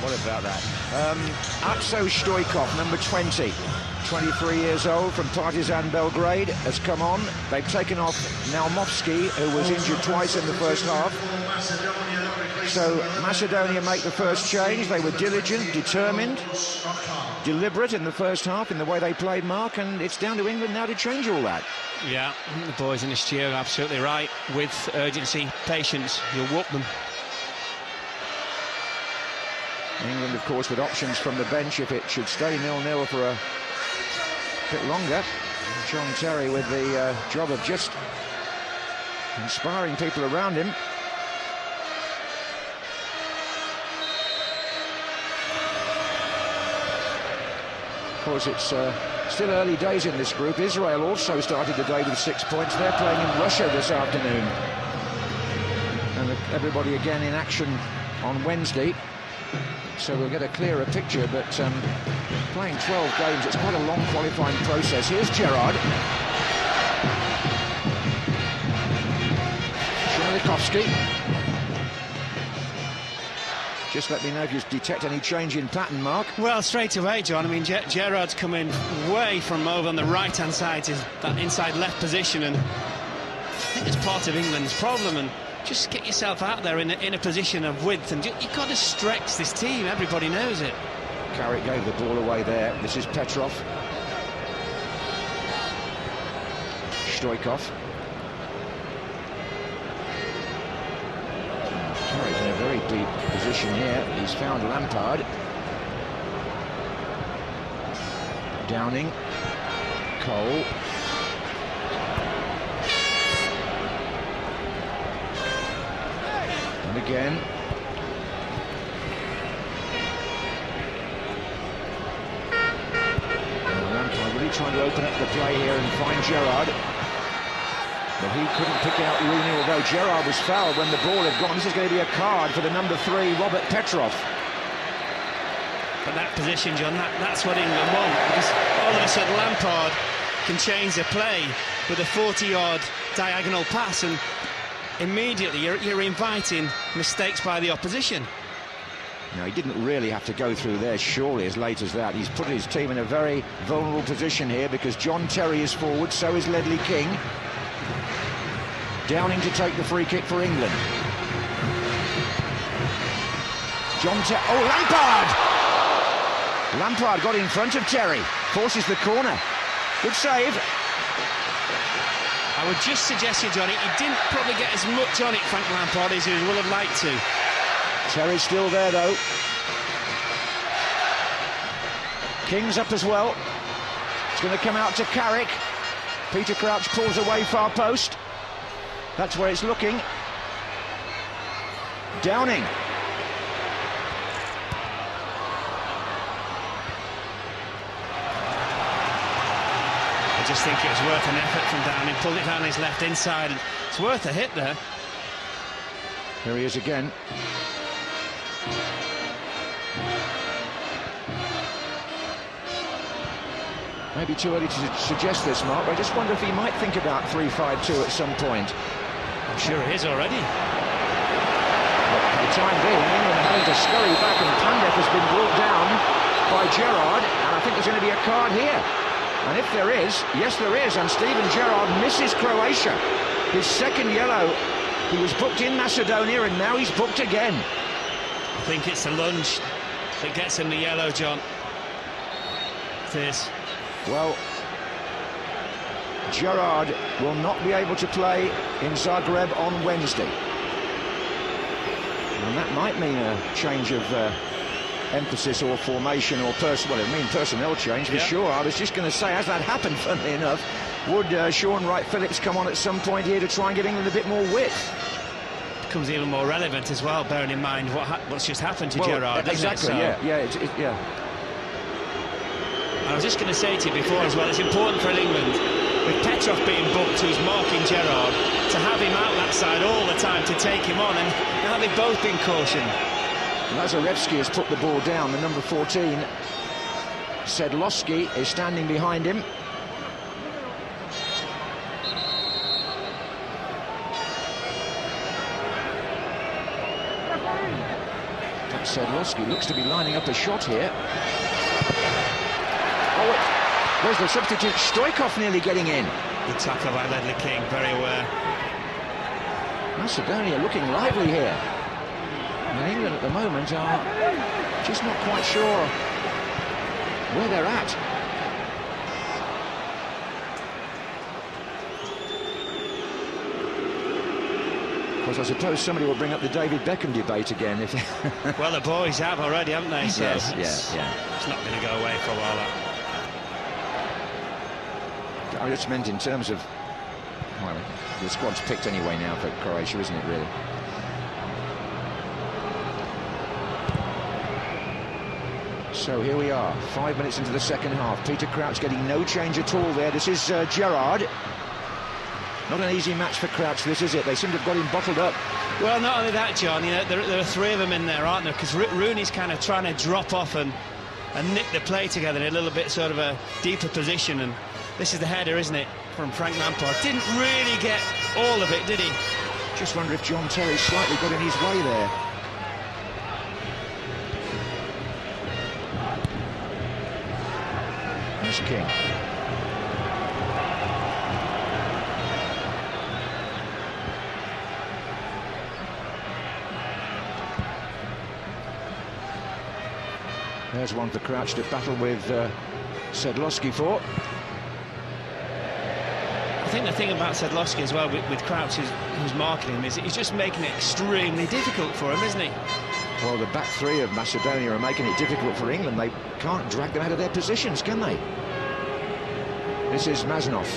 What about that? Akso Stojkov, number 20, 23 years old, from Partizan Belgrade, has come on. They've taken off Naumovski, who was injured twice in the first half. So Macedonia make the first change. They were diligent, determined, deliberate in the first half in the way they played, Mark, and it's down to England now to change all that. Yeah, the boys in the steer are absolutely right. With urgency, patience, you'll whoop them. England, of course, with options from the bench if it should stay 0-0 for a bit longer. John Terry with the job of just inspiring people around him. Of course, it's still early days in this group. Israel also started the day with 6 points. They're playing in Russia this afternoon. And everybody again in action on Wednesday. So we'll get a clearer picture, but playing 12 games, it's quite a long qualifying process. Here's Gerrard. Shumilikovsky. Just let me know if you detect any change in pattern, Mark. Well, straight away, John. I mean, Gerrard's coming way from over on the right-hand side to that inside left position, and I think it's part of England's problem. And just get yourself out there in a position of width, and you've got to stretch this team. Everybody knows it. Carrick gave the ball away there. This is Petrov. Stojkov. Carrick in a very deep position here. He's found Lampard. Downing. Cole. And again. Lampard really trying to open up the play here and find Gerrard. But he couldn't pick out Rooney, although Gerrard was fouled when the ball had gone. This is going to be a card for the number 3, Robert Petrov. But that position, John, that's what England want, because all of a sudden Lampard can change the play with a 40-yard diagonal pass, and immediately you're inviting mistakes by the opposition. No, he didn't really have to go through there, surely, as late as that. He's put his team in a very vulnerable position here, because John Terry is forward, so is Ledley King. Downing to take the free kick for England. John Terry. Oh, Lampard! Lampard got in front of Terry. Forces the corner. Good save. I would just suggest you, Johnny, he didn't probably get as much on it, Frank Lampard, as he would have liked to. Terry's still there, though. King's up as well. It's going to come out to Carrick. Peter Crouch pulls away far post. That's where it's looking. Downing. I just think it was worth an effort from Downing. Pulled it down his left inside. It's worth a hit there. Here he is again. Maybe too early to suggest this, Mark, but I just wonder if he might think about 3-5-2 at some point. I'm sure it is already. But for the time being, England are having to scurry back, and Pandev has been brought down by Gerrard, and I think there's going to be a card here. And if there is, yes there is, and Steven Gerrard misses Croatia. His second yellow. He was booked in Macedonia, and now he's booked again. I think it's the lunge that gets him the yellow, John. It is. Well, Gerrard will not be able to play in Zagreb on Wednesday. And that might mean a change of emphasis or formation or personnel change for sure. I was just going to say, as that happened, funnily enough, would Sean Wright-Phillips come on at some point here to try and give England a bit more width? Becomes even more relevant as well, bearing in mind what's just happened to Gerrard. Exactly, yeah. I was just going to say to you before as well, it's important for England, with Petrov being booked, who's marking Gerrard, to have him out that side all the time, to take him on, and now they've both been cautioned. Lazarevsky has put the ball down, the number 14. Sedlowski is standing behind him. That's Sedlowski looks to be lining up a shot here. Oh, there's the substitute, Stoikov, nearly getting in. Good tackle by Ledley King, very aware. Macedonia looking lively here. And England at the moment are just not quite sure where they're at. Of course, I suppose somebody will bring up the David Beckham debate again. If well, the boys have already, haven't they? So yes, yeah. It's not going to go away for a while, that. I just meant in terms of, well, the squad's picked anyway now for Croatia, isn't it, really? So here we are, 5 minutes into the second half. Peter Crouch getting no change at all there. This is Gerrard. Not an easy match for Crouch, this, is it? They seem to have got him bottled up. Well, not only that, John, you know, there are three of them in there, aren't there? Because Rooney's kind of trying to drop off and nick the play together in a little bit sort of a deeper position. And this is the header, isn't it, from Frank Lampard? Didn't really get all of it, did he? Just wonder if John Terry slightly got in his way there. There's King. There's one for Crouch to battle with Sedlowski for. I think the thing about Sedlowski as well with Crouch who's marking him is he's just making it extremely difficult for him, isn't he? Well, the back three of Macedonia are making it difficult for England. They can't drag them out of their positions, can they? This is Maznov.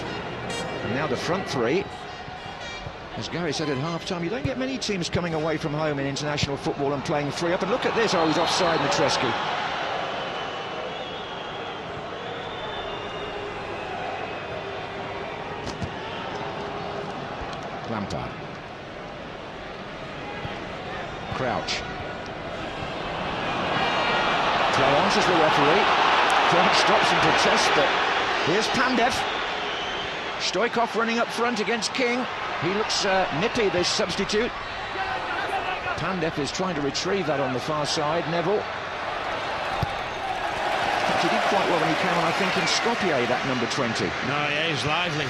And now the front three. As Gary said at half-time, you don't get many teams coming away from home in international football and playing three up. And look at this. Oh, he's offside, Matreski. Lampard. Crouch. Play on, says the referee. Crouch stops and protests, but here's Pandev. Stoikov running up front against King. He looks nippy, this substitute. Pandev is trying to retrieve that on the far side. Neville. He did quite well when he came on, I think, in Skopje, that number 20. No, yeah, he was lively.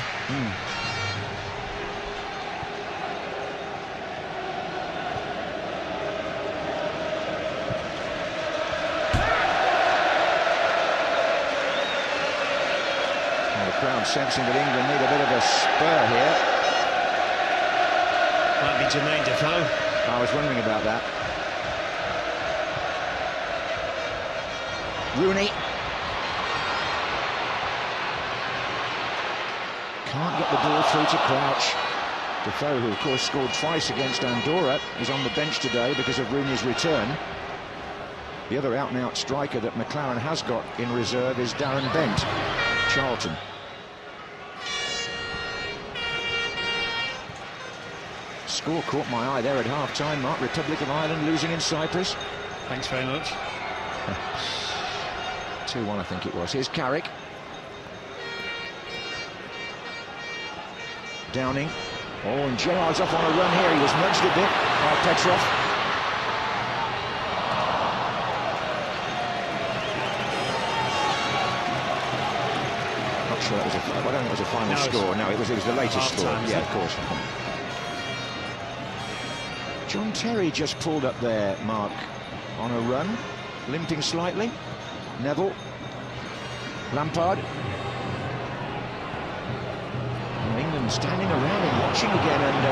Crowd sensing that England need a bit of a spur here. Might be Jermaine Defoe. I was wondering about that. Rooney. Can't get the ball through to Crouch. Defoe, who of course scored twice against Andorra, is on the bench today because of Rooney's return. The other out-and-out striker that McLaren has got in reserve is Darren Bent, Charlton. Score caught my eye there at half-time, Mark. Republic of Ireland losing in Cyprus. Thanks very much. 2-1, I think it was. Here's Carrick. Downing. Oh, and Gerrard's off on a run here. He was nudged a bit by Petrov. Not sure that was I don't think it was a final score. No, it was the latest score. Yeah, of course. John Terry just pulled up there, Mark, on a run, limping slightly. Neville. Lampard. And England standing around and watching again, and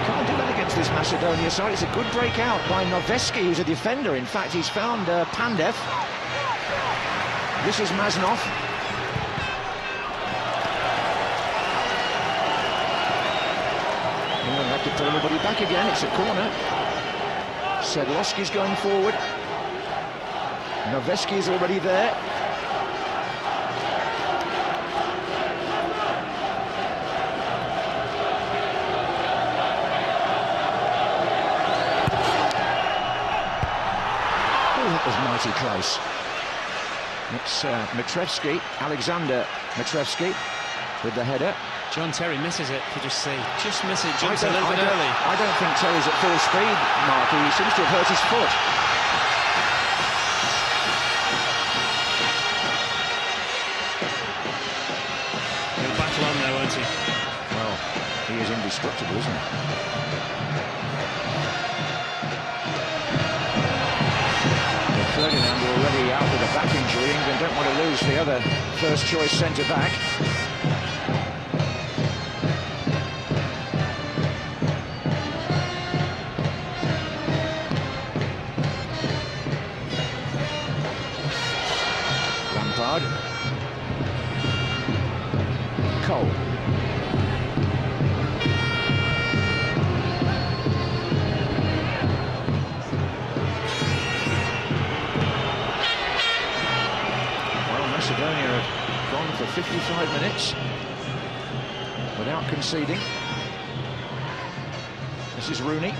can't do that against this Macedonia side. It's a good breakout by Noveski, who's a defender. In fact, he's found Pandev. This is Maznov. England have to pull everybody back again. It's a corner. Sedlowski's going forward. Noveski is already there. Oh, that was mighty close. It's Matrevsky, Alexander Matrevsky, with the header. John Terry misses it, you just see. Just misses it, jumps a little bit early. I don't think Terry's at full speed, Mark. He seems to have hurt his foot. indestructible, isn't it? Ferdinand already out with a back injury. England don't want to lose the other first-choice centre-back. Lampard. Cole. Macedonia have gone for 55 minutes without conceding. This is Rooney.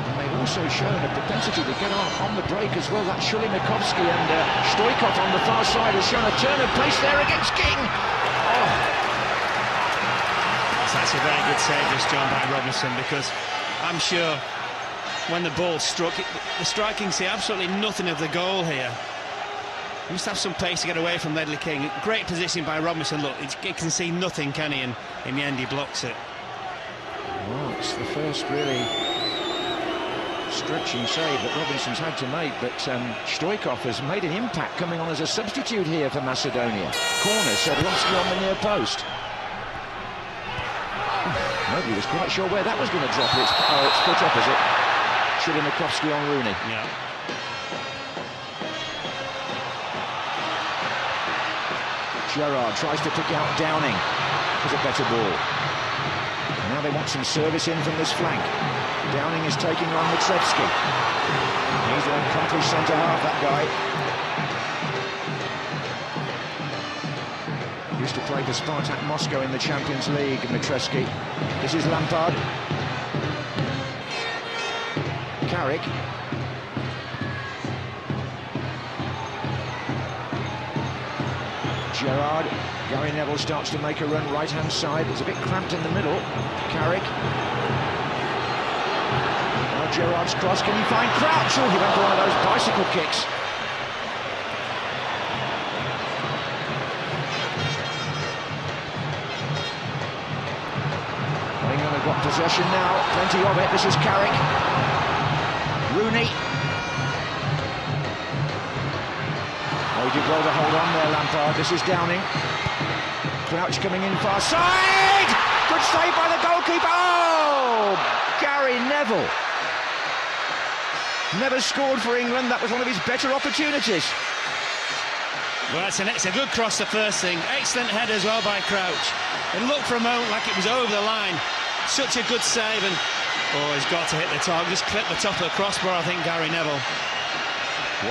And they've also shown a propensity to get on the break as well. That Qualifications and Stoikov on the far side has shown a turn of pace there against King. Oh. That's a very good save, this, John, by Robinson, because I'm sure when the ball struck, the striking see absolutely nothing of the goal here. He must have some pace to get away from Ledley King. Great position by Robinson. Look, he can see nothing, can he? And in the end, he blocks it. Well, it's the first really stretching save that Robinson's had to make, but Stoikov has made an impact coming on as a substitute here for Macedonia. Corner, Sedlowski on the near post. Nobody was quite sure where that was going to drop. It's foot opposite. Qualifications on Rooney. Yeah. Gerrard tries to pick out Downing. It was a better ball. And now they want some service in from this flank. Downing is taking on Mitrevski. He's an accomplished centre-half, that guy. Used to play for Spartak Moscow in the Champions League, Mitrevski. This is Lampard. Carrick. Gerrard. Gary Neville starts to make a run right-hand side. It's a bit cramped in the middle. Carrick. Now Gerrard's cross. Can he find Crouch? Oh, he went for one of those bicycle kicks. England have got possession now. Plenty of it. This is Carrick. Rooney. Oh, he did well to hold on there, Lampard. This is Downing. Crouch coming in far side! Good save by the goalkeeper! Oh! Gary Neville. Never scored for England. That was one of his better opportunities. Well, it's a good cross, the first thing. Excellent head as well by Crouch. It looked for a moment like it was over the line. Such a good save, and oh, he's got to hit the target. Just clip the top of the crossbar, I think, Gary Neville.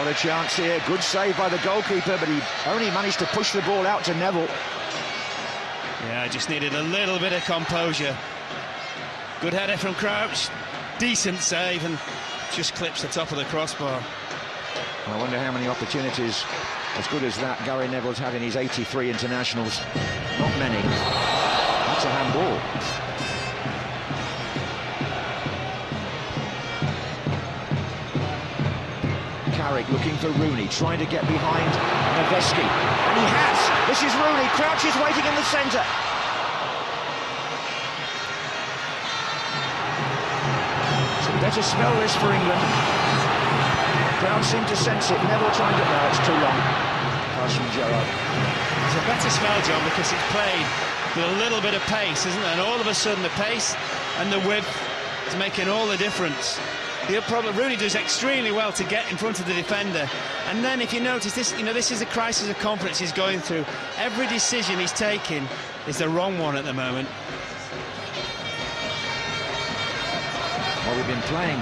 What a chance here. Good save by the goalkeeper, but he only managed to push the ball out to Neville. Yeah, just needed a little bit of composure. Good header from Crouch. Decent save, and just clips the top of the crossbar. I wonder how many opportunities as good as that Gary Neville's had in his 83 internationals. Not many. That's a handball. Carrick looking for Rooney, trying to get behind Noveski. And he has! This is Rooney. Crouch is waiting in the centre. It's a better spell this for England. Crowd seem to sense it. Neville trying to... No, it's too long. Pass from Gerrard. It's a better spell, John, because it's played with a little bit of pace, isn't it? And all of a sudden the pace and the width is making all the difference. The problem, Rooney does extremely well to get in front of the defender, and then if you notice this, this is a crisis of confidence he's going through. Every decision he's taking is the wrong one at the moment. Well, we've been playing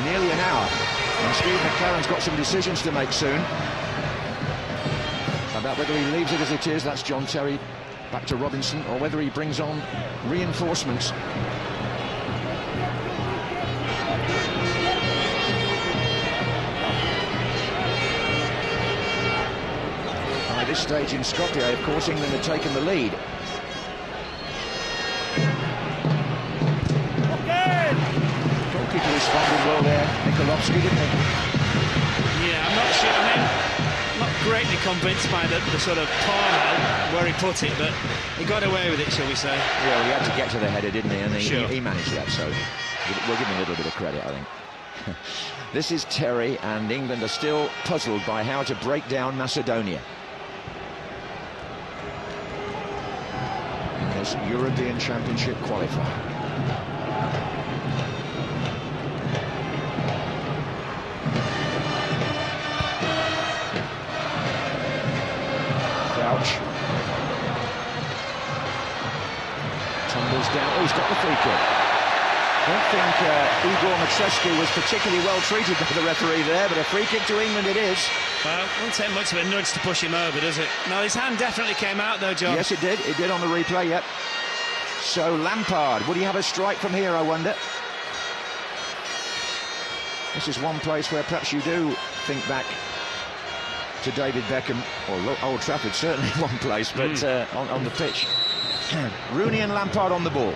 nearly an hour, and Steve McLaren's got some decisions to make soon about whether he leaves it as it is. That's John Terry back to Robinson, or whether he brings on reinforcements. At this stage in Skopje, of course, England had taken the lead. Goalkeeper responded well there, Nikolovsky, didn't he? Yeah, I'm not sure. I mean, not greatly convinced by the sort of palm out. where he put it, but he got away with it, shall we say. Yeah, he had to get to the header, didn't he? And Sure. he managed that, so we'll give him a little bit of credit, I think. This is Terry, and England are still puzzled by how to break down Macedonia. In this European Championship qualifier. Crouch. Tumbles down. Oh, he's got the free kick. I don't think Igor Matreski was particularly well treated by the referee there, but a free kick to England it is. Well, it won't take much of a nudge to push him over, does it? No, his hand definitely came out, though, John. Yes, it did. It did on the replay, yep. So Lampard, would he have a strike from here, I wonder? This is one place where perhaps you do think back to David Beckham, or Old Trafford, certainly one place, but on the pitch. Rooney and Lampard on the ball.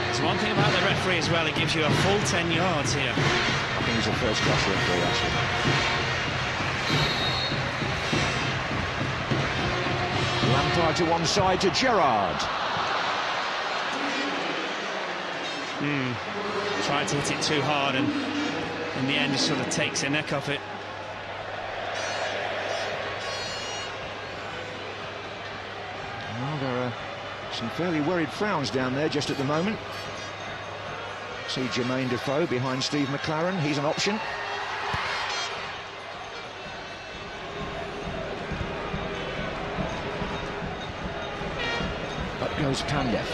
There's one thing about the referee as well, he gives you a full 10 yards here. I think he's a first-class referee, actually. Lampard to one side to Gerrard. Tried to hit it too hard, and in the end he sort of takes the neck off it. Well, there are some fairly worried frowns down there just at the moment. See Jermaine Defoe behind Steve McLaren. He's an option. Up goes Pandev.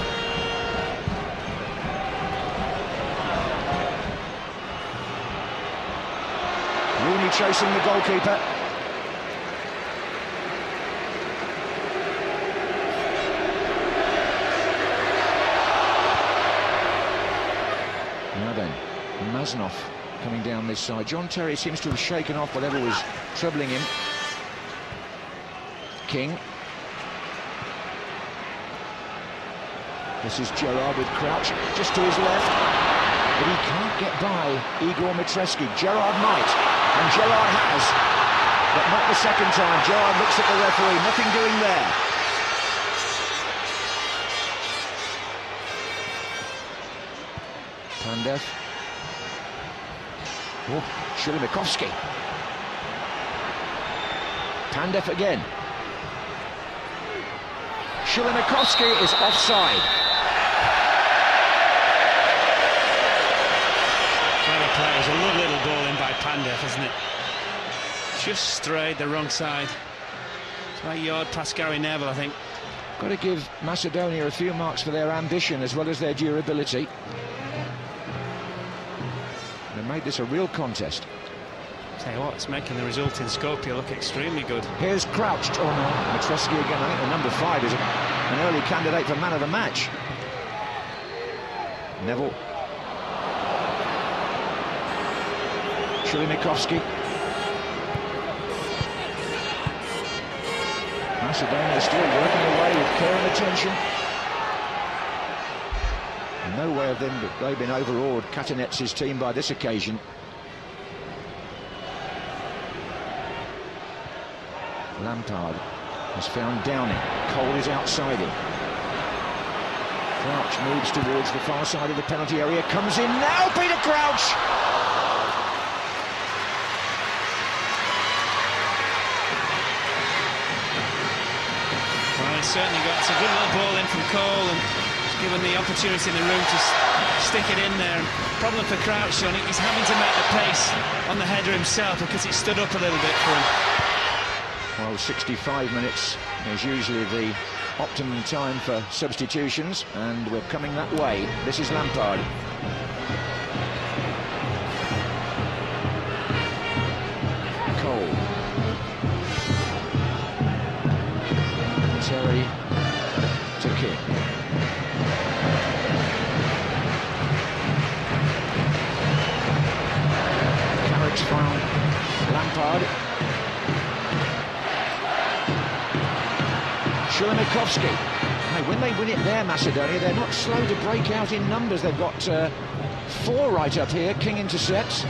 Rooney chasing the goalkeeper. Now then, Maznov coming down this side. John Terry seems to have shaken off whatever was troubling him. King. This is Gerrard with Crouch just to his left, but he can't get by Igor Matreski. Gerrard might, and Gerrard has, but not the second time. Gerrard looks at the referee, nothing doing there. Pandev. Oh, Shulimikovsky. Pandev again. Shulimikovsky is offside. Play. It was a lovely little ball in by Pandev, isn't it? Just strayed the wrong side. It's about a yard past Gary Neville, I think. Got to give Macedonia a few marks for their ambition as well as their durability. They made this a real contest. Tell you what, it's making the result in Skopje look extremely good. Here's Crouched. Oh no, Matreski again. I think the number 5 is an early candidate for man of the match. Neville. Shulimikovsky. Macedonia is still working away with care and attention. No way of them, but they've been overawed, Katanets' team, by this occasion. Lampard has found Downing. Cole is outside him. Crouch moves towards the far side of the penalty area. Comes in now, Peter Crouch! Well, he's certainly got a good little ball in from Cole, and he's given the opportunity in the room to stick it in there. Problem for Crouch, Sean, he's having to make the pace on the header himself because it stood up a little bit for him. Well, 65 minutes is usually the optimum time for substitutions, and we're coming that way. This is Lampard. Cole. Terry to King. Carriage found Lampard. Shulimikovsky. Hey, when they win it there, Macedonia, they're not slow to break out in numbers. They've got 4 right up here. King intercepts.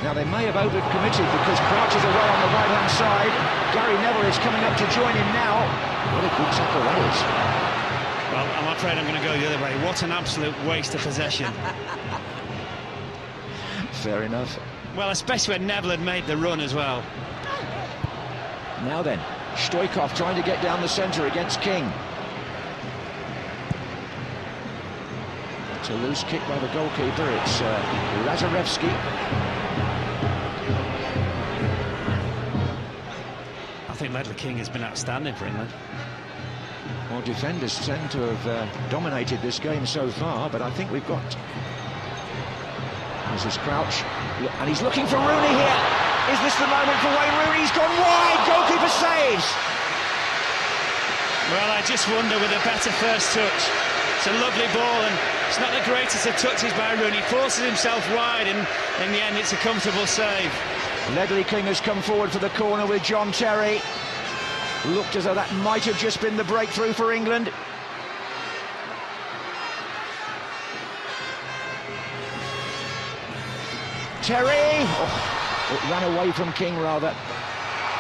Now, they may have overcommitted because Crouch is away on the right-hand side. Gary Neville is coming up to join him now. What a good tackle that is. Well, I'm afraid I'm going to go the other way. What an absolute waste of possession. Fair enough. Well, especially when Neville had made the run as well. Now then, Stoikov trying to get down the centre against King. It's a loose kick by the goalkeeper. It's Lazarevsky. I think Ledley King has been outstanding for England. Well, defenders tend to have dominated this game so far, but I think we've got... This is Crouch, and he's looking for Rooney here. Is this the moment for Wayne Rooney? He's gone wide, goalkeeper saves. Well, I just wonder with a better first touch. It's a lovely ball, and it's not the greatest of touches by Rooney. He forces himself wide, and in the end it's a comfortable save. Ledley King has come forward for the corner with John Terry. Looked as though that might have just been the breakthrough for England. Terry! Oh, it ran away from King, rather.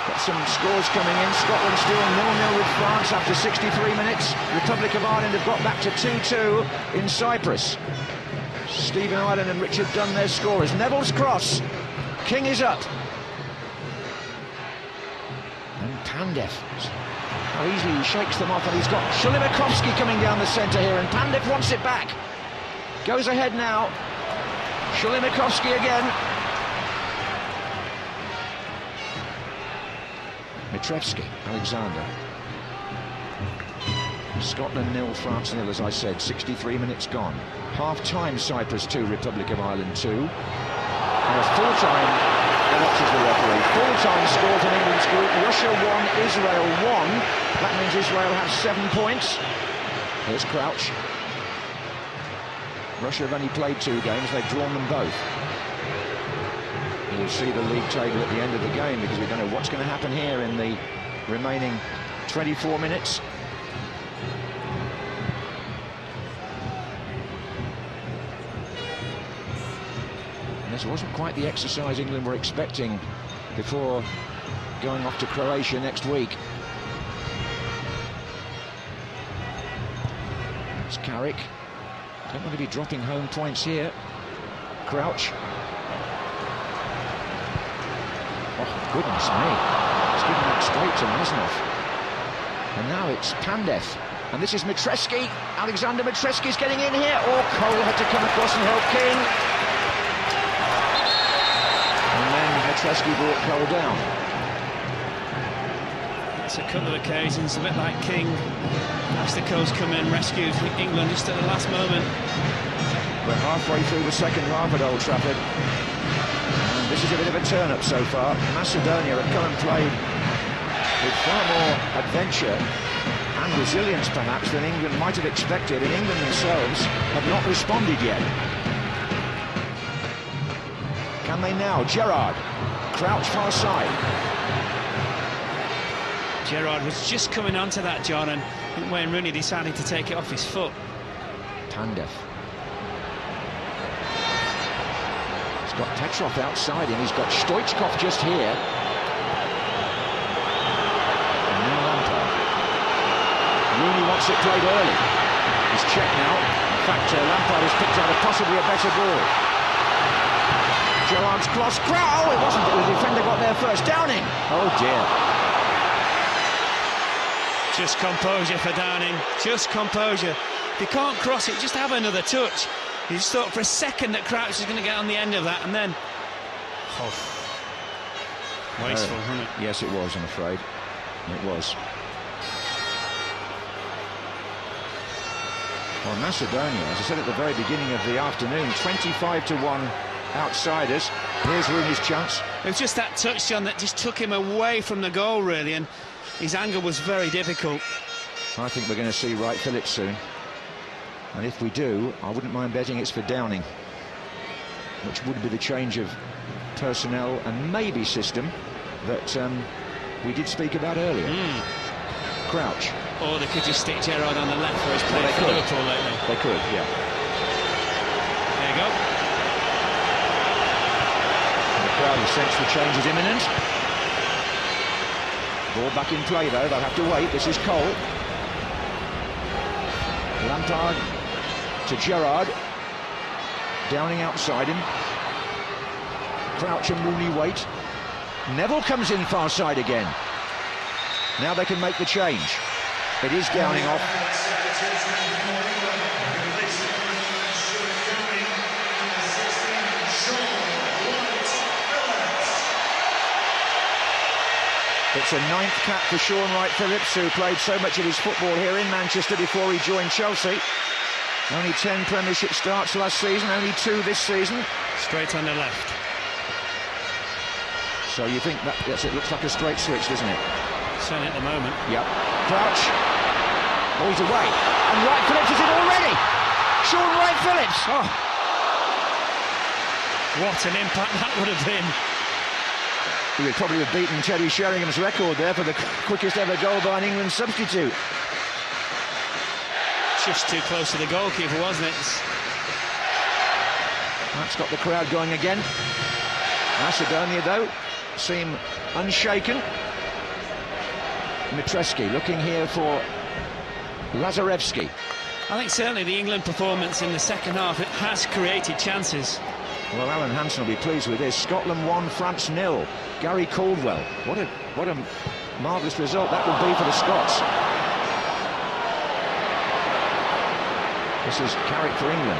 Got some scores coming in. Scotland still 0-0 with France after 63 minutes. Republic of Ireland have got back to 2-2 in Cyprus. Stephen Ireland and Richard Dunn, their scorers. Neville's cross. King is up. And Pandev. How easily he shakes them off, and he's got Shalimakovsky coming down the centre here, and Pandev wants it back. Goes ahead now. Shalimakovsky again. Mitrevsky, Alexander. Scotland 0, France 0, as I said, 63 minutes gone. Half-time, Cyprus 2, Republic of Ireland 2. And a full-time, watches the referee, full-time score from England's group. Russia 1, Israel 1. That means Israel have 7 points. Here's Crouch. Russia have only played 2 games, they've drawn them both. We'll see the league table at the end of the game, because we don't know what's going to happen here in the remaining 24 minutes. And this wasn't quite the exercise England were expecting before going off to Croatia next week. It's Carrick. Don't want to be dropping home points here. Crouch. Oh, goodness me. He's given that straight to Masnov. And now it's Pandev. And this is Mitrevsky. Alexander Mitrevsky's getting in here. Oh, Cole had to come across and help King. And then Mitrevsky brought Cole down. It's a couple of occasions, a bit like King. Ashley Cole's come in, rescued England just at the last moment. We're halfway through the second half at Old Trafford. And this is a bit of a turn-up so far. Macedonia have come and played with far more adventure and resilience, perhaps, than England might have expected, and England themselves have not responded yet. Can they now? Gerrard. Crouch far side. Gerrard was just coming onto that, John, and Wayne Rooney decided to take it off his foot. Pandev. He's got Petrov outside him. He's got Stoichkov just here. And now Lampard. Rooney wants it played early. He's checked now. In fact, Lampard has picked out possibly a better ball. Gerrard's cross. Oh, it wasn't. The defender got there first. Downing. Oh dear. Just composure for Downing, just composure. If you can't cross it, just have another touch. You just thought for a second that Crouch was going to get on the end of that, and then... Oh, wasteful, wasn't it? Yes, it was, I'm afraid. It was. Well, Macedonia, as I said at the very beginning of the afternoon, 25-1 outsiders. Here's Rooney's chance. It was just that touch, John, that just took him away from the goal, really, and his angle was very difficult. I think we're going to see Wright Phillips soon. And if we do, I wouldn't mind betting it's for Downing, which would be the change of personnel and maybe system that we did speak about earlier. Crouch. Or they could just stick Gerrard on the left where he's played Well, for Liverpool lately. They could, yeah. There you go. Well, you sense the change is imminent. Ball back in play, though. They'll have to wait. This is Cole. Lampard to Gerrard. Downing outside him. Crouch and Rooney wait. Neville comes in far side again. Now they can make the change. It is Downing off. It's a 9th cap for Sean Wright-Phillips, who played so much of his football here in Manchester before he joined Chelsea. Only 10 Premiership starts last season, only 2 this season. Straight on the left. So you think that, yes, it looks like a straight switch, doesn't it? Certainly at the moment. Yep. Crouch. Oh, he's away. And Wright-Phillips is in already. Sean Wright-Phillips. Oh. What an impact that would have been. He would probably have beaten Terry Sheringham's record there for the quickest ever goal by an England substitute. Just too close to the goalkeeper, wasn't it? That's got the crowd going again. Macedonia, though, seem unshaken. Mitreski looking here for Lazarevski. I think certainly the England performance in the second half, it has created chances. Well, Alan Hansen will be pleased with this. Scotland 1, France 0. Gary Caldwell. What a marvellous result that will be for the Scots. This is Carrick for England.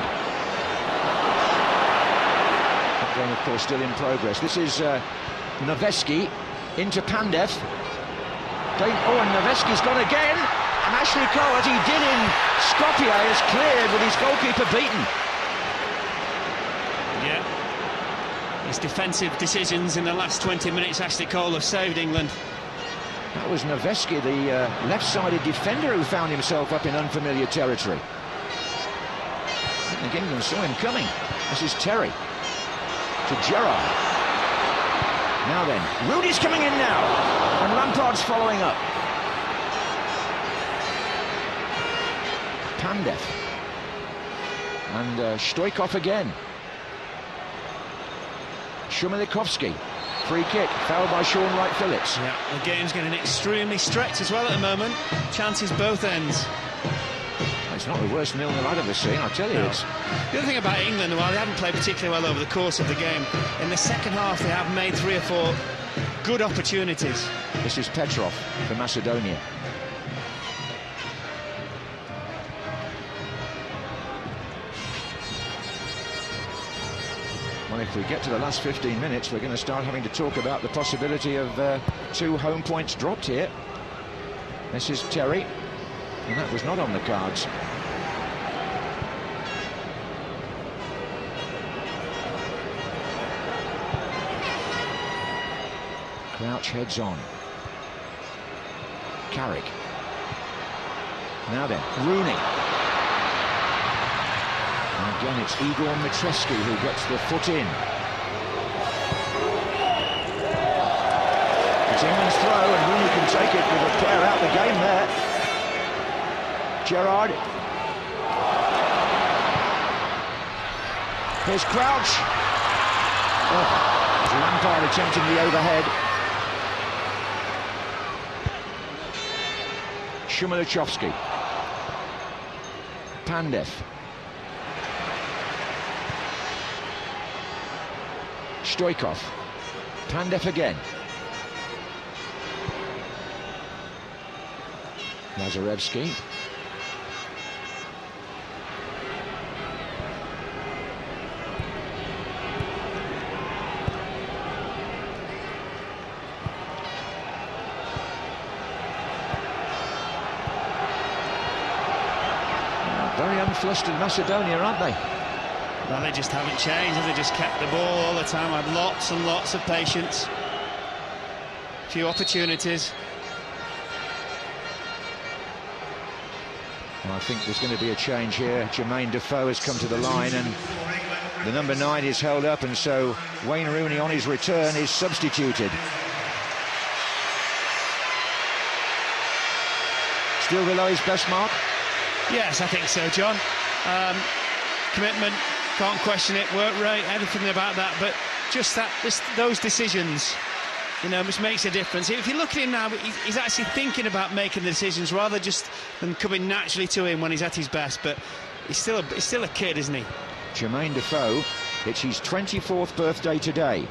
That game, of course, still in progress. This is Noveski into Pandev. Oh, and Noveski's gone again. And Ashley Cole, as he did in Skopje, has cleared with his goalkeeper beaten. Yeah. His defensive decisions in the last 20 minutes, Ashley Cole, have saved England. That was Noveski, the left-sided defender, who found himself up in unfamiliar territory. I think England saw him coming. This is Terry to Gerrard. Now then, Rudy's coming in now, and Lampard's following up. Pandev and Stoikov again. Shumilikovsky, free kick, fouled by Sean Wright-Phillips. Yeah, the game's getting extremely stretched as well at the moment. Chances both ends. It's not the worst 0-0 I've ever seen, I tell you. No. It's... The other thing about England, while they haven't played particularly well over the course of the game, in the second half they have made 3 or 4 good opportunities. This is Petrov for Macedonia. Well, if we get to the last 15 minutes, we're going to start having to talk about the possibility of 2 home points dropped here. This is Terry, and that was not on the cards. Crouch heads on. Carrick. Now then, Rooney. And again, it's Igor Mitreski who gets the foot in. It's England's throw, and Rooney can take it with a player out the game there. Gerrard. Here's Crouch. Oh, it's Lampard attempting the overhead. Shumilikovsky. Pandev. Stoikov. Pandev again. Lazarevski. Very unflustered Macedonia, aren't they? Well, they just haven't changed, have they? Just kept the ball all the time, had lots and lots of patience. Few opportunities. Well, I think there's going to be a change here. Jermaine Defoe has come to the line, and the number 9 is held up, and so Wayne Rooney on his return is substituted. Still below his best mark? Yes, I think so, John. Commitment, can't question it, work rate, everything about that, but just those decisions, you know, which makes a difference. If you look at him now, he's actually thinking about making the decisions rather just than coming naturally to him when he's at his best. But he's still a kid, isn't he? Jermaine Defoe, it's his 24th birthday today.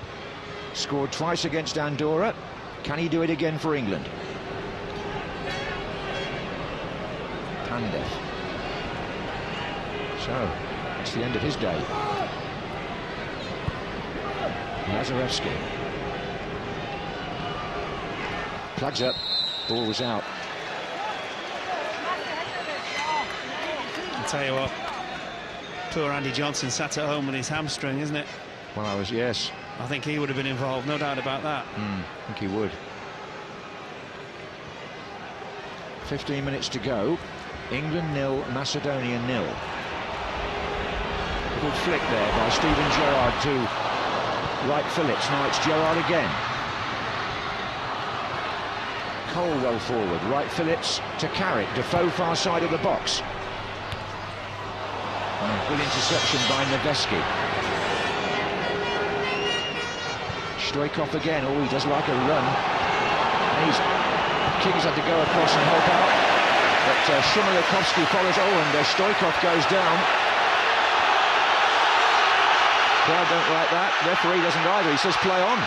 Scored twice against Andorra. Can he do it again for England? Pandev. So, it's the end of his day. Lazarevsky. Plugs up. Ball was out. I'll tell you what, poor Andy Johnson sat at home with his hamstring, isn't it? Well, yes. I think he would have been involved, no doubt about that. I think he would. 15 minutes to go. England 0, Macedonia 0. Little flick there by Steven Gerrard to Wright Phillips. Now it's Gerrard again. Cole well forward. Wright Phillips to Carrick. Defoe far side of the box. And good interception by Nevesky. Stoikov again. Oh, he does like a run. And King's had to go across and help out. But Shumilikovsky follows. Oh, and Stoikov goes down. Crowd don't like that. Referee doesn't either. He says play on.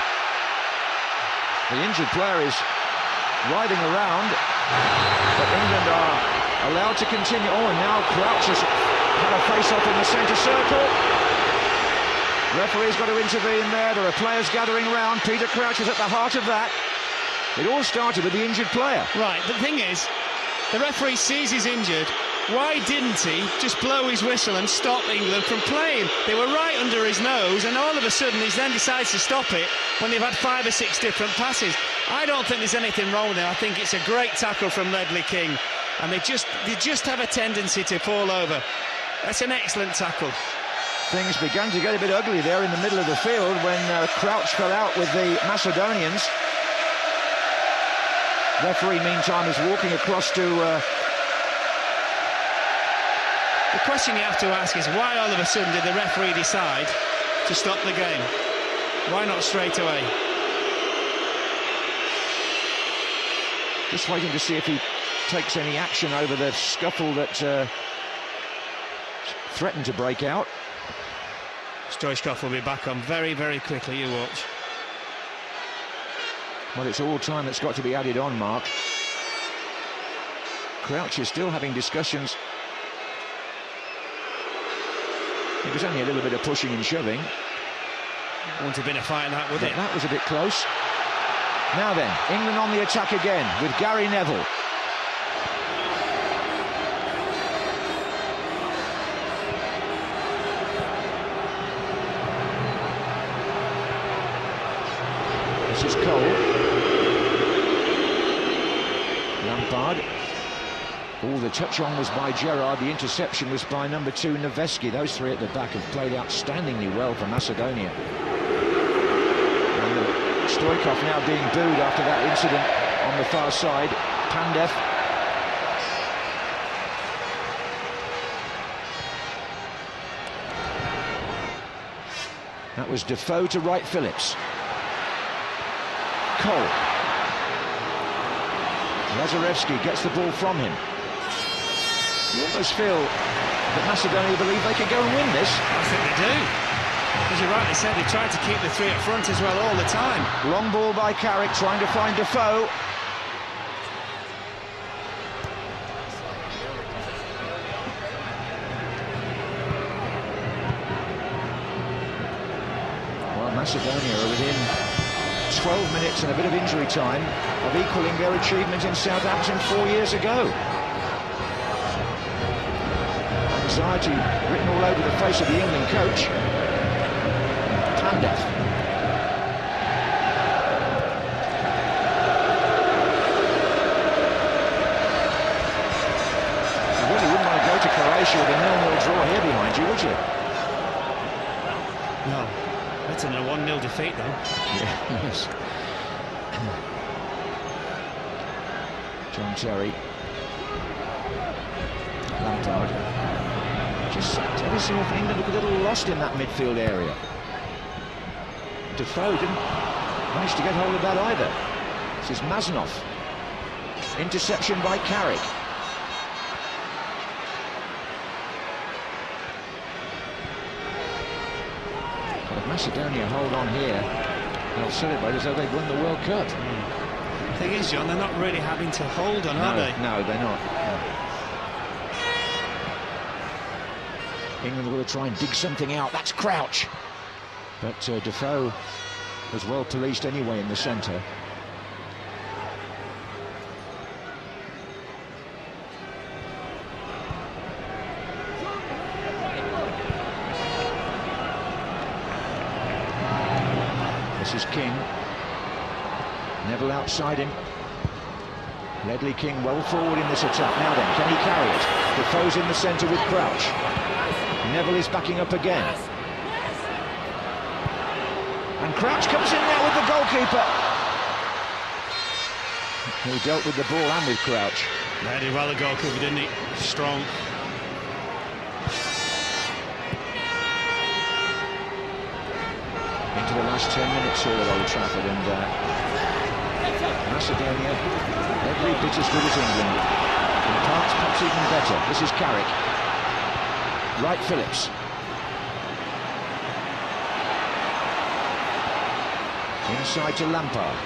The injured player is riding around, but England are allowed to continue. Oh, and now Crouch has had a face-off in the centre circle. Referee's got to intervene there. There are players gathering round. Peter Crouch is at the heart of that. It all started with the injured player. Right, the thing is, the referee sees he's injured. Why didn't he just blow his whistle and stop England from playing? They were right under his nose, and all of a sudden he then decides to stop it when they've had 5 or 6 different passes. I don't think there's anything wrong with it. I think it's a great tackle from Ledley King, and they just have a tendency to fall over. That's an excellent tackle. Things began to get a bit ugly there in the middle of the field when Crouch fell out with the Macedonians. Referee, meantime, is walking across to... The question you have to ask is, why all of a sudden did the referee decide to stop the game? Why not straight away? Just waiting to see if he takes any action over the scuffle that threatened to break out. Stoichkov will be back on very, very quickly, you watch. Well, it's all time that's got to be added on, Mark. Crouch is still having discussions. It was only a little bit of pushing and shoving. Wouldn't have been a fight in that, would it? That was a bit close. Now then, England on the attack again with Gary Neville. This is Cole. Lampard. Oh, the touch-on was by Gerrard, the interception was by number 2, Nevesky. Those three at the back have played outstandingly well for Macedonia. And Stoikov now being booed after that incident on the far side. Pandev. That was Defoe to Wright Phillips. Cole. Lazarevsky gets the ball from him. You almost feel that Macedonia believe they can go and win this. I think they do. As you rightly said, they tried to keep the 3 up front as well all the time. Long ball by Carrick, trying to find Defoe. Well, Macedonia are within 12 minutes and a bit of injury time of equalling their achievement in Southampton 4 years ago. Anxiety written all over the face of the England coach. Pandev. You really wouldn't want to go to Croatia with a 0-0 draw here behind you, would you? No. Better than a 1-0 defeat, though. Yeah, yes. John Terry. Lampard. Just ever so often England look a little lost in that midfield area. Defoe didn't manage to get hold of that either. This is Maznov. Interception by Carrick. Well, if Macedonia hold on here, they'll celebrate as though they've won the World Cup. The thing is, John, they're not really having to hold on, are they? No, they're not. No. England will try and dig something out. That's Crouch. But Defoe was well policed anyway in the centre. This is King. Neville outside him. Ledley King well forward in this attack. Now then, can he carry it? Defoe's in the centre with Crouch. Neville is backing up again. And Crouch comes in there with the goalkeeper. He dealt with the ball and with Crouch. Yeah, did well, the goalkeeper, didn't he? Strong. Into the last 10 minutes here at Old Trafford, and Macedonia every bit as good as England. In parts, perhaps even better. This is Carrick. Wright Phillips. Inside to Lampard.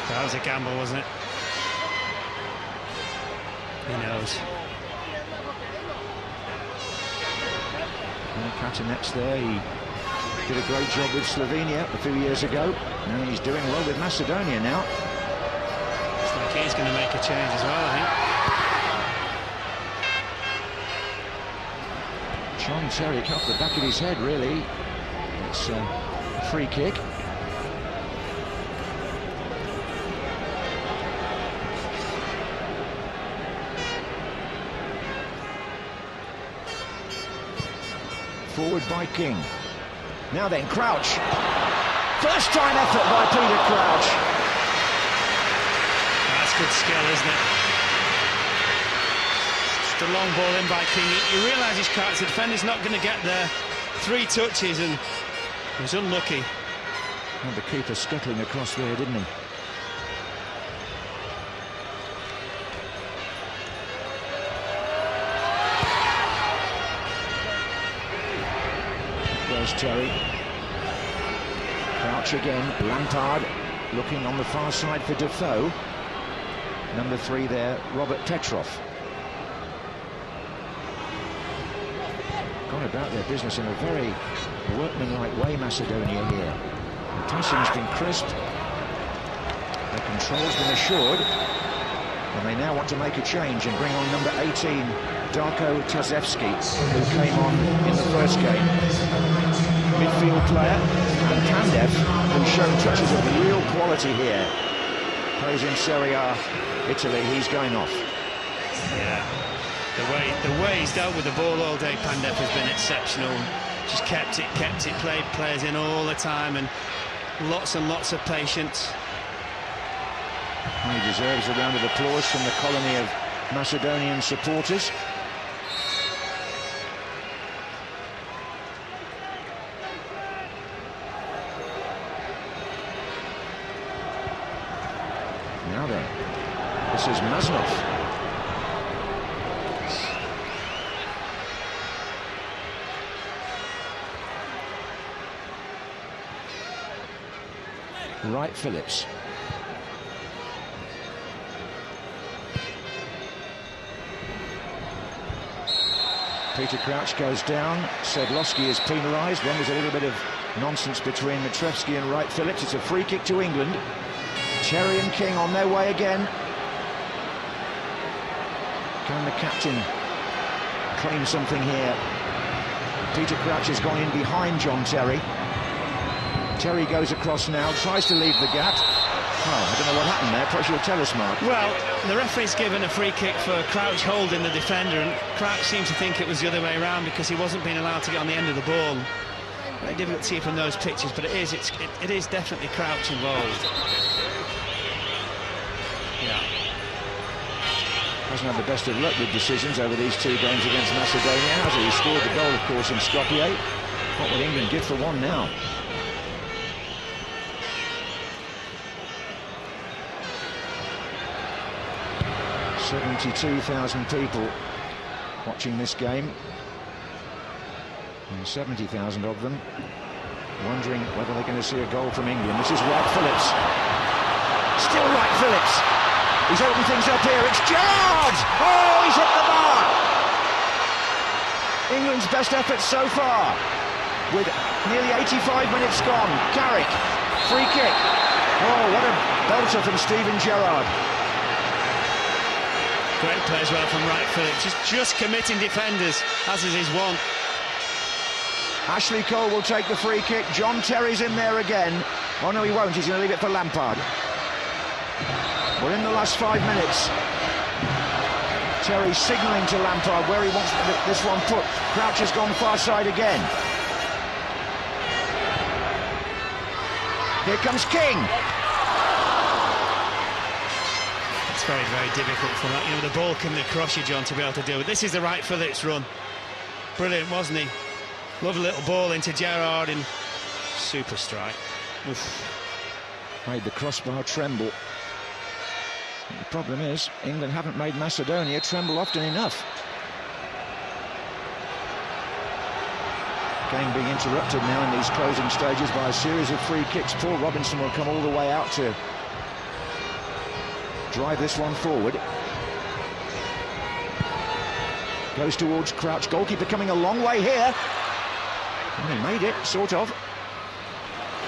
That was a gamble, wasn't it? Who knows? Katanets there, he did a great job with Slovenia a few years ago. Now he's doing well with Macedonia now. Looks like he's going to make a change as well, I think. John Terry cut the back of his head, really. It's a free kick. Forward by King. Now then, Crouch. First time effort by Peter Crouch. That's good skill, isn't it? Just a long ball in by King. You realise he's Crouch, the defender's not going to get there. 3 touches and he was unlucky. And the keeper scuttling across there, didn't he? There's Terry. Crouch again. Lampard looking on the far side for Defoe. Number 3 there, Robert Petrov. Gone about their business in a very workmanlike way, Macedonia here. The passing's been crisp. The control's been assured. And they now want to make a change and bring on number 18, Darko Tazevski, who came on in the first game. Midfield player, and Pandev, who's shown touches of real quality here. Plays in Serie A, Italy. He's going off. Yeah, the way he's dealt with the ball all day, Pandev, has been exceptional. Just kept it, played players in all the time, and lots of patience. He deserves a round of applause from the colony of Macedonian supporters. Now then, this is Maznov. Wright Phillips. Peter Crouch goes down. Sedlowski is penalised. Then there's a little bit of nonsense between Mitrevski and Wright Phillips. It's a free kick to England. Terry and King on their way again. Can the captain claim something here? Peter Crouch has gone in behind John Terry. Terry goes across now, tries to leave the gap. Oh, I don't know what happened there. Perhaps you'll tell us, Mark. Well, the referee's given a free kick for Crouch holding the defender, and Crouch seems to think it was the other way around because he wasn't being allowed to get on the end of the ball. Very difficult to see from those pictures, but it is definitely Crouch involved. Yeah. Hasn't had the best of luck with decisions over these 2 games against Macedonia, has he? He scored the goal, of course, in Skopje. What would England give for one now? "72,000 people watching this game, and 70,000 of them wondering whether they're going to see a goal from England." This is Wright Phillips. Still Wright Phillips. He's opened things up here. It's Gerrard! Oh, he's hit the bar! England's best effort so far, with nearly 85 minutes gone. Carrick, free kick. Oh, what a belter from Steven Gerrard. Great play as well from Wright Phillips. Just committing defenders, as is his one. Ashley Cole will take the free kick. John Terry's in there again. Oh no, he won't. He's going to leave it for Lampard. We're in the last 5 minutes. Terry signalling to Lampard where he wants this one put. Crouch has gone far side again. Here comes King. It's very, very difficult for that. You know, the ball coming across you, John, to be able to deal with. This is the Wright Phillips run. Brilliant, wasn't he? Lovely little ball into Gerrard and super strike. Oof. Made the crossbar tremble. The problem is, England haven't made Macedonia tremble often enough. Game being interrupted now in these closing stages by a series of free kicks. Paul Robinson will come all the way out to drive this one forward. Goes towards Crouch. Goalkeeper coming a long way here. And he made it, sort of.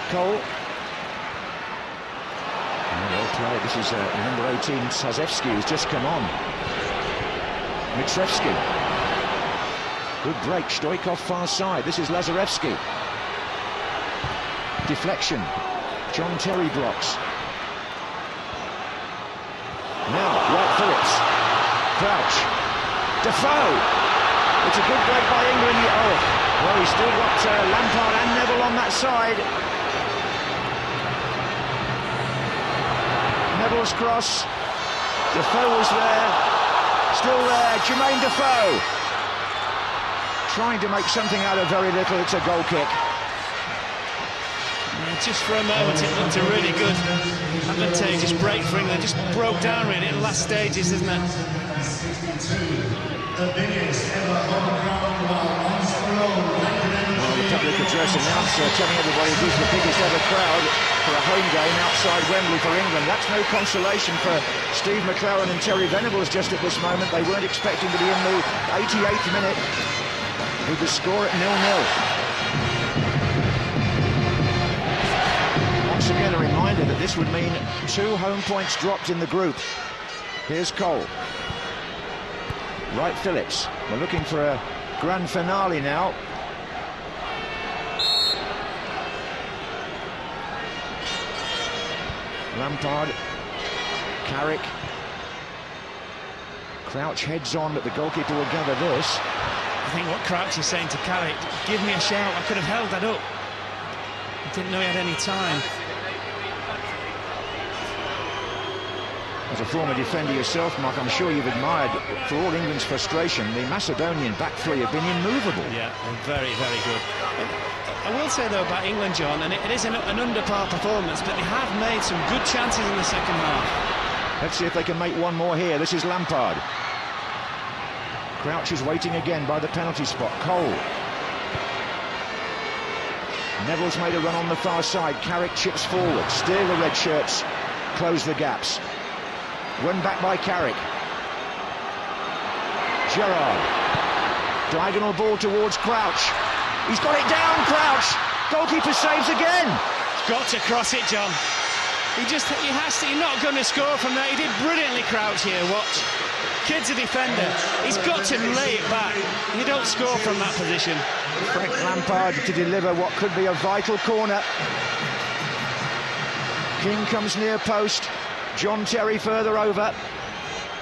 Cole. Well played. This is number 18, Sazevsky, who's just come on. Mitrevsky. Good break. Stoikov far side. This is Lazarevsky. Deflection. John Terry blocks. Now, Wright Phillips. Crouch. Defoe. It's a good break by England. Oh, well, he's still got Lampard and Neville on that side. Neville's cross. Defoe was there. Still there. Jermaine Defoe. Trying to make something out of very little. It's a goal kick. Yeah, just for a moment it looked a really good, advantageous break for England. Just broke down really in the last stages, isn't it? Well, the public address announcer telling everybody it is the biggest ever crowd for a home game outside Wembley for England. That's no consolation for Steve McClaren and Terry Venables just at this moment. They weren't expecting to be in the 88th minute with the score at 0-0. Once again, a reminder that this would mean 2 home points dropped in the group. Here's Cole. Wright Phillips. We're looking for a grand finale now. Lampard. Carrick. Crouch heads on, but the goalkeeper will gather this. I think what Crouch is saying to Carrick, give me a shout, I could have held that up. I didn't know he had any time. As a former defender yourself, Mark, I'm sure you've admired, for all England's frustration, the Macedonian back three have been immovable. Yeah, very, very good. I will say, though, about England, John, and it is an under-par performance, but they have made some good chances in the second half. Let's see if they can make one more here. This is Lampard. Crouch is waiting again by the penalty spot. Cole. Neville's made a run on the far side. Carrick chips forward. Still the red shirts close the gaps. Run back by Carrick. Gerrard. Diagonal ball towards Crouch. He's got it down, Crouch. Goalkeeper saves again. He's got to cross it, John. He has to. He's not going to score from there. He did brilliantly, Crouch, here. Watch. Kid's a defender. He's got to lay it back. You don't score from that position. Frank Lampard to deliver what could be a vital corner. King comes near post. John Terry further over.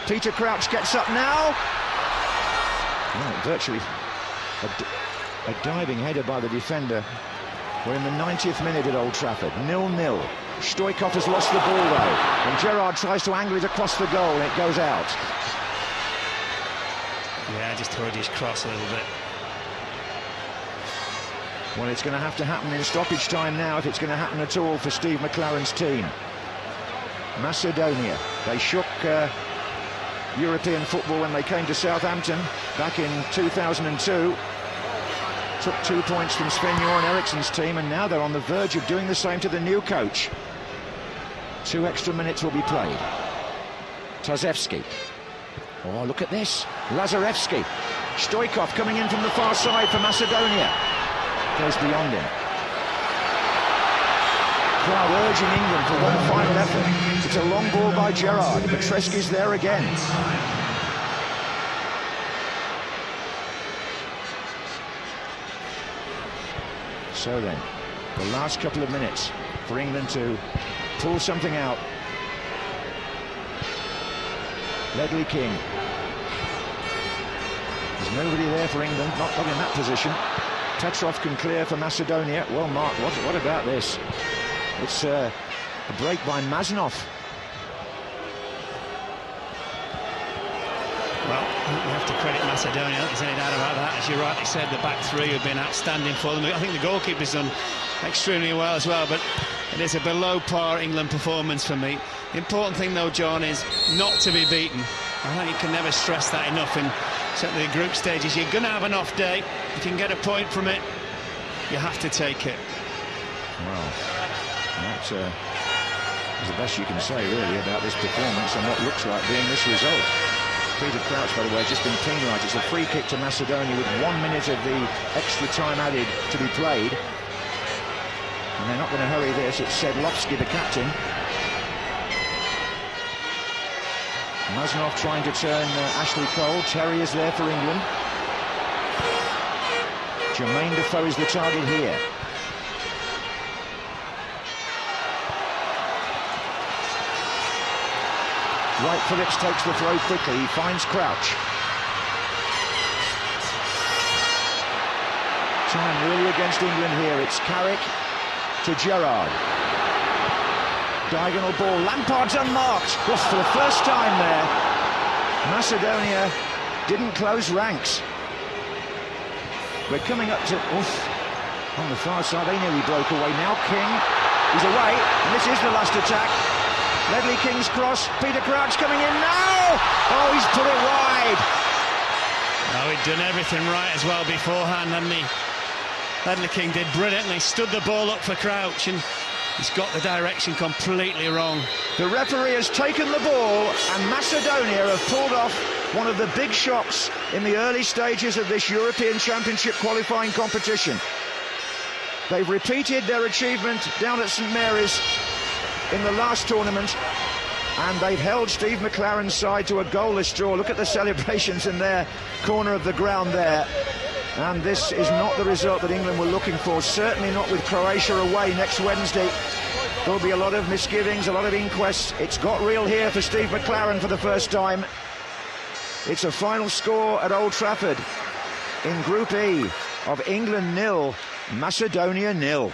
Peter Crouch gets up now. Well, virtually a diving header by the defender. We're in the 90th minute at Old Trafford. 0-0. Stoikov has lost the ball though, and Gerrard tries to angle it across the goal and it goes out. Yeah, just hurried his cross a little bit. Well, it's going to have to happen in stoppage time now if it's going to happen at all for Steve McClaren's team. Macedonia, they shook European football when they came to Southampton back in 2002. Took 2 points from Sven-Göran Eriksson's team, and now they're on the verge of doing the same to the new coach. 2 extra minutes will be played. Tozevski. Oh, look at this. Lazarevski. Stoikov coming in from the far side for Macedonia. Goes beyond him. Crowd urging England for one final effort. It's a long ball by Gerrard. Petreski's there again. So then, the last couple of minutes for England to pull something out. Ledley King. There's nobody there for England, not in that position. Petrov can clear for Macedonia. Well, Mark, what about this? It's a break by Maznov. Well, we have to credit Macedonia, there's any doubt about that. As you rightly said, the back three have been outstanding for them. I think the goalkeeper's done extremely well as well, but it is a below-par England performance for me. The important thing, though, John, is not to be beaten. I think you can never stress that enough in certainly the group stages. You're going to have an off day. If you can get a point from it, you have to take it. Well, that is the best you can say, really, about this performance and what looks like being this result. Peter Crouch, by the way, has just been penalised. It's a free kick to Macedonia with 1 minute of the extra time added to be played. And they're not going to hurry this. It's Sedlovski, the captain. Maznov trying to turn Ashley Cole. Terry is there for England. Jermaine Defoe is the target here. Wright Phillips takes the throw quickly. He finds Crouch. Time really against England here. It's Carrick to Gerrard. Diagonal ball. Lampard's unmarked. Well, for the first time there, Macedonia didn't close ranks. We're coming up to... Oof, on the far side, they nearly broke away. Now King, he's away, and this is the last attack. Ledley King's cross, Peter Crouch coming in now! Oh, he's put it wide! Oh, he'd done everything right as well beforehand, hadn't he? Ledley King did brilliantly, stood the ball up for Crouch, and he's got the direction completely wrong. The referee has taken the ball, and Macedonia have pulled off one of the big shocks in the early stages of this European Championship qualifying competition. They've repeated their achievement down at St Mary's in the last tournament, and they've held Steve McClaren's side to a goalless draw. Look at the celebrations in their corner of the ground there. And this is not the result that England were looking for, certainly not with Croatia away next Wednesday. There'll be a lot of misgivings, a lot of inquests. It's got real here for Steve McClaren for the first time. It's a final score at Old Trafford in Group E of England 0, Macedonia 0.